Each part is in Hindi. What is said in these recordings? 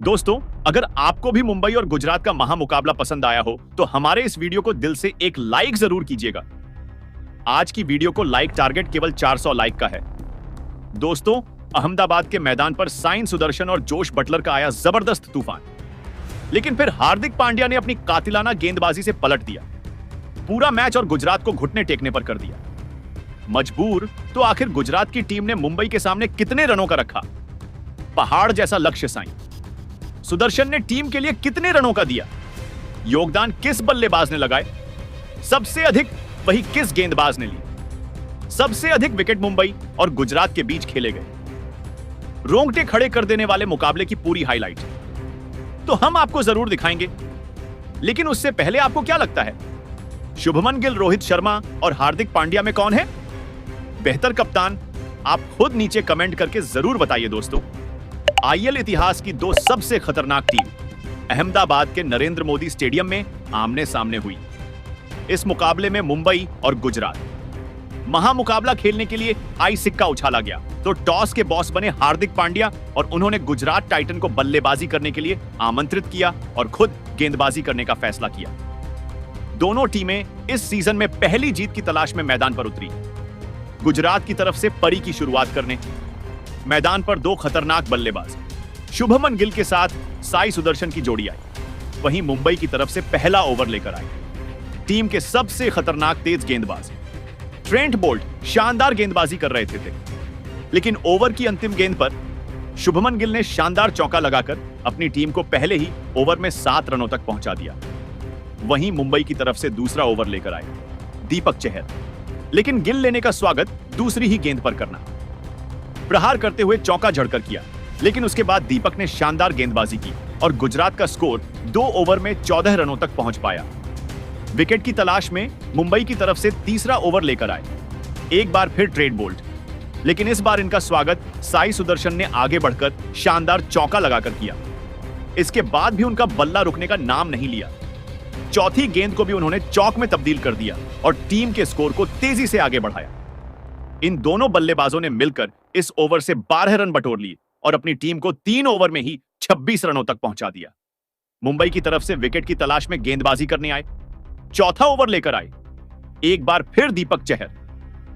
दोस्तों, अगर आपको भी मुंबई और गुजरात का महामुकाबला पसंद आया हो तो हमारे इस वीडियो को दिल से एक लाइक जरूर कीजिएगा। आज की वीडियो को लाइक टारगेट केवल 400 लाइक का है। दोस्तों, अहमदाबाद के मैदान पर साइन सुदर्शन और जोश बटलर का आया जबरदस्त तूफान, लेकिन फिर हार्दिक पांड्या ने अपनी कातिलाना गेंदबाजी से पलट दिया। पूरा मैच और गुजरात को घुटने टेकने पर कर दिया। मजबूर तो आखिर गुजरात की टीम ने मुंबई के सामने कितने रनों का रखा? पहाड़ जैसा लक्ष्य साइन। सुदर्शन ने टीम के लिए कितने रनों का दिया? योगदान किस बल्लेबाज ने लगाए? सबसे अधिक वही किस गेंदबाज ने ली? सबसे अधिक विकेट मुंबई और गुजरात के बीच खेले गए। रोंगटे खड़े कर देने वाले मुकाबले की पूरी हाइलाइट तो हम आपको जरूर दिखाएंगे, लेकिन उससे पहले आपको क्या लगता है, शुभमन गिल, रोहित शर्मा और हार्दिक पांड्या में कौन है बेहतर कप्तान? आप खुद नीचे कमेंट करके जरूर बताइए। दोस्तों, आईएल इतिहास की दो सबसे खतरनाक टीम अहमदाबाद के नरेंद्र मोदी स्टेडियम में आमने सामने हुई। इस मुकाबले में मुंबई और गुजरात महामुकाबला खेलने के लिए आई सिक्का उछाला गया तो टॉस के बॉस बने हार्दिक पांड्या और उन्होंने गुजरात टाइटन को बल्लेबाजी करने के लिए आमंत्रित किया और खुद गेंदबाजी करने का फैसला किया। दोनों टीमें इस सीजन में पहली जीत की तलाश में मैदान पर उतरी। गुजरात की तरफ से परी की शुरुआत करने मैदान पर दो खतरनाक बल्लेबाज शुभमन गिल के साथ साई सुदर्शन की जोड़ी आई। वहीं मुंबई की तरफ से पहला ओवर लेकर आए टीम के सबसे खतरनाक तेज गेंदबाज ट्रेंट बोल्ट शानदार गेंदबाजी कर रहे थे, लेकिन ओवर की अंतिम गेंद पर शुभमन गिल ने शानदार चौका लगाकर अपनी टीम को पहले ही ओवर में 7 रनों तक पहुंचा दिया। वहीं मुंबई की तरफ से दूसरा ओवर लेकर आए दीपक चहर, लेकिन गिल लेने का स्वागत दूसरी ही गेंद पर करना प्रहार करते हुए चौका जड़कर किया, लेकिन उसके बाद दीपक ने शानदार गेंदबाजी की और गुजरात का स्कोर 2 ओवर में 14 रनों तक पहुंच पाया। विकेट की तलाश में मुंबई की तरफ से तीसरा ओवर लेकर आए एक बार फिर ट्रेंट बोल्ट, लेकिन इस बार इनका स्वागत साई सुदर्शन ने आगे बढ़कर शानदार चौका लगाकर किया। इसके बाद भी उनका बल्ला रुकने का नाम नहीं लिया। चौथी गेंद को भी उन्होंने चौक में तब्दील कर दिया और टीम के स्कोर को तेजी से आगे बढ़ाया। इन दोनों बल्लेबाजों ने मिलकर इस ओवर से 12 रन बटोर लिए और अपनी टीम को 3 ओवर में ही 26 रनों तक पहुंचा दिया। मुंबई की तरफ से विकेट की तलाश में गेंदबाजी करने आए चौथा ओवर लेकर आए एक बार फिर दीपक चहर,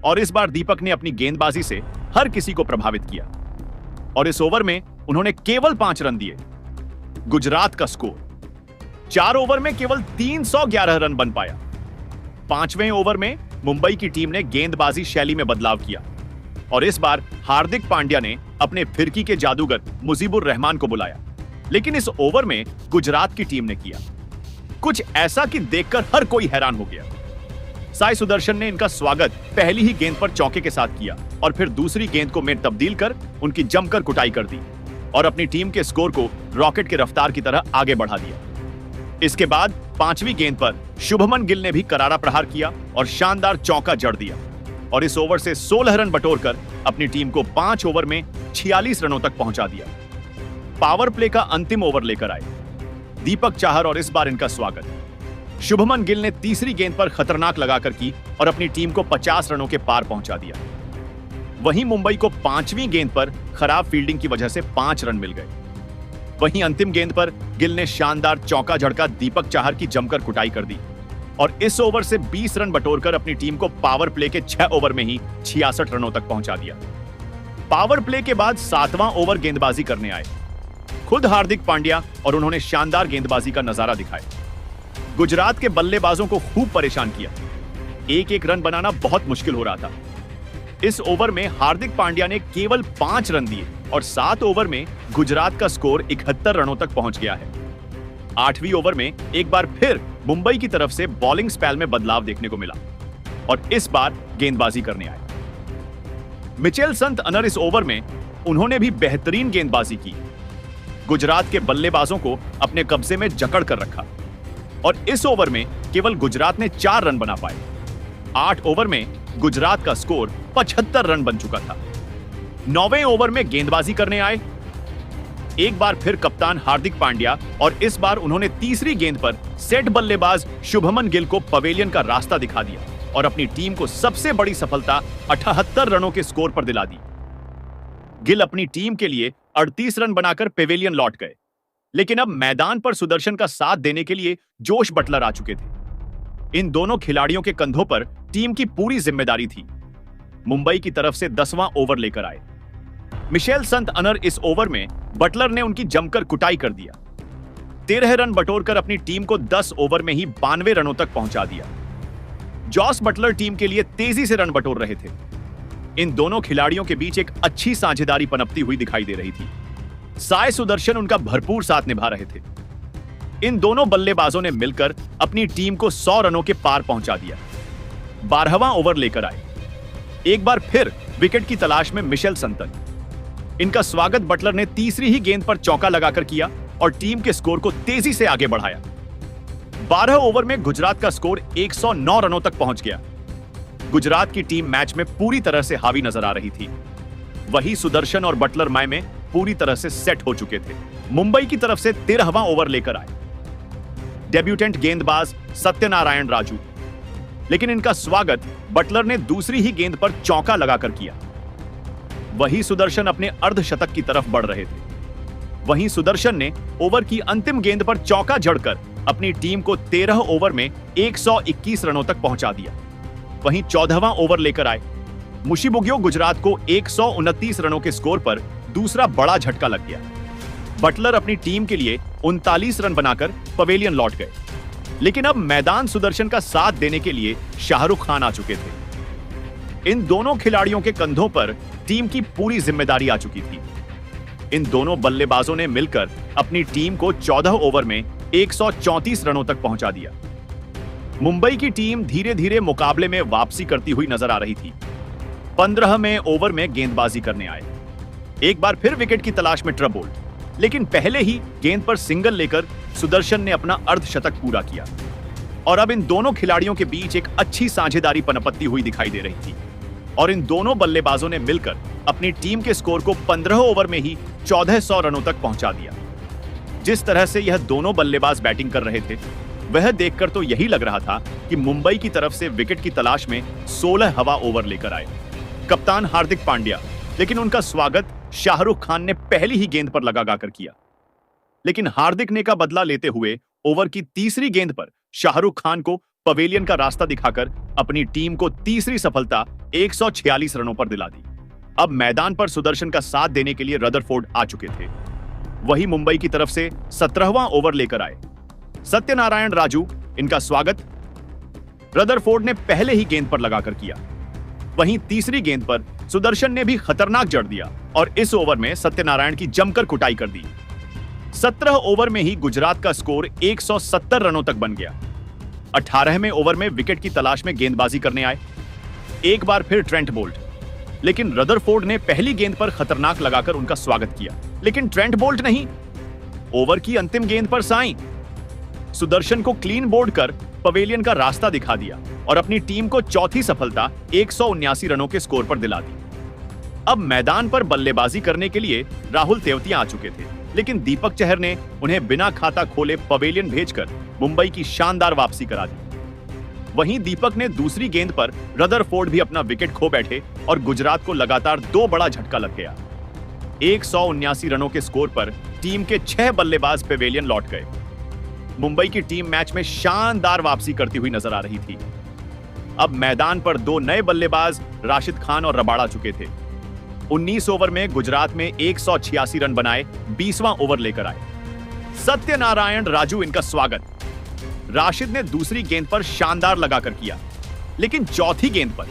और इस बार दीपक ने अपनी गेंदबाजी से हर किसी को प्रभावित किया और इस ओवर में उन्होंने केवल 5 रन दिए। गुजरात का स्कोर 4 ओवर में केवल 311 रन बन पाया। 5वें ओवर में मुंबई की टीम ने गेंदबाजी शैली में बदलाव किया और इस बार हार्दिक पांड्या ने अपने फिरकी के जादूगर मुजीबुर रहमान को बुलाया, लेकिन इस ओवर में गुजरात की टीम ने किया कुछ ऐसा कि देखकर हर कोई हैरान हो गया। साई सुदर्शन ने इनका स्वागत पहली ही गेंद पर चौके के साथ किया और फिर दूसरी गेंद को में तब्दील कर उनकी जमकर कुटाई कर दी और अपनी टीम के स्कोर को रॉकेट की रफ्तार की तरह आगे बढ़ा दिया। इसके बाद 5वीं गेंद पर शुभमन गिल ने भी करारा प्रहार किया और शानदार चौका जड़ दिया और इस ओवर से 16 रन बटोरकर अपनी टीम को 5 ओवर में 46 रनों तक पहुंचा दिया। पावर प्ले का अंतिम ओवर लेकर आए दीपक चाहर और इस बार इनका स्वागत शुभमन गिल ने तीसरी गेंद पर खतरनाक लगाकर की और अपनी टीम को 50 रनों के पार पहुंचा दिया। वहीं मुंबई को 5वीं गेंद पर खराब फील्डिंग की वजह से 5 रन मिल गए। वहीं अंतिम गेंद पर गिल ने शानदार चौका झड़का दीपक चाहर की जमकर कुटाई कर दी और इस ओवर से 20 रन बटोरकर अपनी टीम को पावर प्ले के 6 ओवर में ही 66 रनों तक पहुंचा दिया। पावर प्ले के बाद 7वां ओवर गेंदबाजी करने आए खुद हार्दिक पांड्या और उन्होंने शानदार गेंदबाजी का नजारा दिखाया। गुजरात के बल्लेबाजों को खूब परेशान किया। एक रन बनाना बहुत मुश्किल हो रहा था। इस ओवर में हार्दिक पांड्या ने केवल 5 रन दिए और 7 ओवर में गुजरात का स्कोर 71 रनों तक पहुंच गया है। 8वीं ओवर में एक बार फिर मुंबई की तरफ से बॉलिंग स्पेल में बदलाव देखने को मिला और इस बार गेंदबाजी करने आए मिचेल संत-अनर। इस ओवर में उन्होंने भी बेहतरीन गेंदबाजी की। गुजरात के बल्लेबाजों को अपने कब्जे में जकड़ कर रखा और इस ओवर में केवल गुजरात ने 4 रन बना पाए। 8 ओवर में गुजरात का स्कोर 75 रन बन चुका था। 9वें ओवर में गेंदबाजी करने आए एक बार फिर कप्तान हार्दिक पांड्या और इस बार उन्होंने तीसरी गेंद पर सेट बल्लेबाज शुभमन गिल को पवेलियन का रास्ता दिखा दिया और अपनी टीम को सबसे बड़ी सफलता 78 रनों के स्कोर पर दिला दी। गिल अपनी टीम के लिए 38 रन बनाकर पेवेलियन लौट गए लेकिन अब मैदान पर सुदर्शन का साथ देने के लिए जोश बटलर आ चुके थे। इन दोनों खिलाड़ियों के कंधों पर टीम की पूरी जिम्मेदारी थी। मुंबई की तरफ से 10वां ओवर लेकर आए मिशेल संत अनर। इस ओवर में बटलर ने उनकी जमकर कुटाई कर दिया। 13 रन बटोरकर अपनी टीम को 10 ओवर में ही 92 रनों तक पहुंचा दिया। जॉस बटलर टीम के लिए तेजी से रन बटोर रहे थे। इन दोनों खिलाड़ियों के बीच एक अच्छी साझेदारी पनपती हुई दिखाई दे रही थी। साय सुदर्शन उनका भरपूर साथ निभा रहे थे। इन दोनों बल्लेबाजों ने मिलकर अपनी टीम को 100 रनों के पार पहुंचा दिया। 12वां ओवर लेकर आए। एक बार फिर विकेट की तलाश में मिशेल संतन। इनका स्वागत बटलर ने तीसरी ही गेंद पर चौका लगाकर किया और टीम के स्कोर को तेजी से आगे बढ़ाया। 12 ओवर में गुजरात का स्कोर 109 रनों तक पहुंच गया। गुजरात की टीम मैच में पूरी तरह से हावी नजर आ रही थी। वही सुदर्शन और बटलर मैच में पूरी तरह से सेट हो चुके थे। मुंबई की तरफ से 13वां ओवर लेकर आए डेब्यूटेंट गेंदबाज सत्यनारायण राजू। लेकिन इनका स्वागत बटलर ने दूसरी ही गेंद पर चौका लगाकर किया। वही सुदर्शन अपने अर्धशतक की तरफ बढ़ रहे थे। वहीं सुदर्शन ने ओवर की अंतिम गेंद पर चौका जड़कर अपनी टीम को 13 ओवर में 121 रनों तक पहुंचा दिया। वहीं 14वां ओवर लेकर आए मुशीबुग्यो। गुजरात को 129 रनों के स्कोर पर दूसरा बड़ा झटका लग गया। बटलर अपनी टीम के लिए 39 रन बनाकर पवेलियन लौट गए। लेकिन अब मैदान सुदर्शन का साथ देने के लिए शाहरुख खान आ चुके थे। इन दोनों खिलाड़ियों के कंधों पर टीम की पूरी जिम्मेदारी आ चुकी थी। इन दोनों बल्लेबाजों ने मिलकर अपनी टीम को 14 ओवर में 134 रनों तक पहुंचा दिया। मुंबई की टीम धीरे धीरे मुकाबले में वापसी करती हुई नजर आ रही थी। 15वें ओवर में गेंदबाजी करने आए। एक बार फिर विकेट की तलाश में ट्रबोल्ट। लेकिन पहले ही गेंद पर सिंगल लेकर सुदर्शन ने अपना अर्धशतक पूरा किया और अब इन दोनों खिलाड़ियों के बीच एक अच्छी साझेदारी पनपती हुई दिखाई दे रही थी और इन दोनों बल्लेबाजों ने मिलकर अपनी टीम के स्कोर को 15 ओवर में ही 1400 रनों तक पहुंचा दिया। जिस तरह से यह दोनों बल्लेबाज बैटिंग कर रहे थे वह देखकर तो यही लग रहा था कि मुंबई की तरफ से विकेट की तलाश में 16वां ओवर लेकर आए कप्तान हार्दिक पांड्या। लेकिन उनका स्वागत शाहरुख खान ने पहली ही गेंद पर लगाकर किया। लेकिन हार्दिक ने का बदला लेते हुए ओवर की तीसरी गेंद पर शाहरुख खान को पवेलियन का रास्ता दिखाकर अपनी टीम को तीसरी सफलता 146 रनों पर दिला दी। अब मैदान पर सुदर्शन का साथ देने के लिए रदरफोर्ड आ चुके थे। वही मुंबई की तरफ से 17वां ओवर लेकर आए सत्यनारायण राजू। इनका स्वागत रदरफोर्ड ने पहले ही गेंद पर लगाकर किया। वहीं तीसरी गेंद पर सुदर्शन ने भी खतरनाक जड़ दिया और इस ओवर में सत्यनारायण की जमकर कुटाई कर दी। 17 ओवर में ही गुजरात का स्कोर 170 रनों तक बन गया। 18वें ओवर में विकेट की तलाश में गेंदबाजी करने आए एक बार फिर ट्रेंट बोल्ट। लेकिन रदरफोर्ड ने पहली गेंद पर खतरनाक लगाकर उनका स्वागत किया। लेकिन ट्रेंट बोल्ट नहीं, ओवर की अंतिम गेंद पर साई सुदर्शन को क्लीन बोल्ड कर पवेलियन का रास्ता दिखा दिया और अपनी टीम को चौथी सफलता 179 रनों के स्कोर पर दिला दी। अब मैदान पर बल्लेबाजी करने के लिए राहुल तेवतिया आ चुके थे। लेकिन दीपक चहर ने उन्हें बिना खाता खोले पवेलियन भेजकर मुंबई की शानदार वापसी करा दी। वहीं दीपक ने दूसरी गेंद पर रदरफोर्ड भी अपना विकेट खो बैठे और गुजरात को लगातार 2 बड़ा झटका लग गया। 179 रनों के स्कोर पर टीम के 6 बल्लेबाज पवेलियन लौट गए। मुंबई की टीम मैच में शानदार वापसी करती हुई नजर आ रही थी। अब मैदान पर 2 नए बल्लेबाज राशिद खान और रबाड़ा चुके थे। 19 ओवर में गुजरात में 186 रन बनाए 20वां ओवर लेकर आए सत्यनारायण राजू। इनका स्वागत राशिद ने दूसरी गेंद पर शानदार लगाकर किया। लेकिन चौथी गेंद पर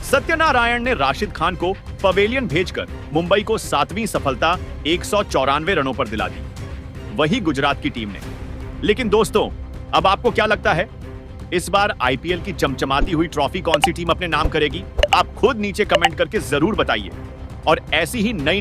सत्यनारायण ने राशिद खान को पवेलियन भेजकर मुंबई को 7वीं सफलता 194 रनों पर दिला दी। वही गुजरात की टीम ने। लेकिन दोस्तों, अब आपको क्या लगता है, इस बार आईपीएल की चमचमाती हुई ट्रॉफी कौन सी टीम अपने नाम करेगी? आप खुद नीचे कमेंट करके जरूर बताइए और ऐसी ही नई नई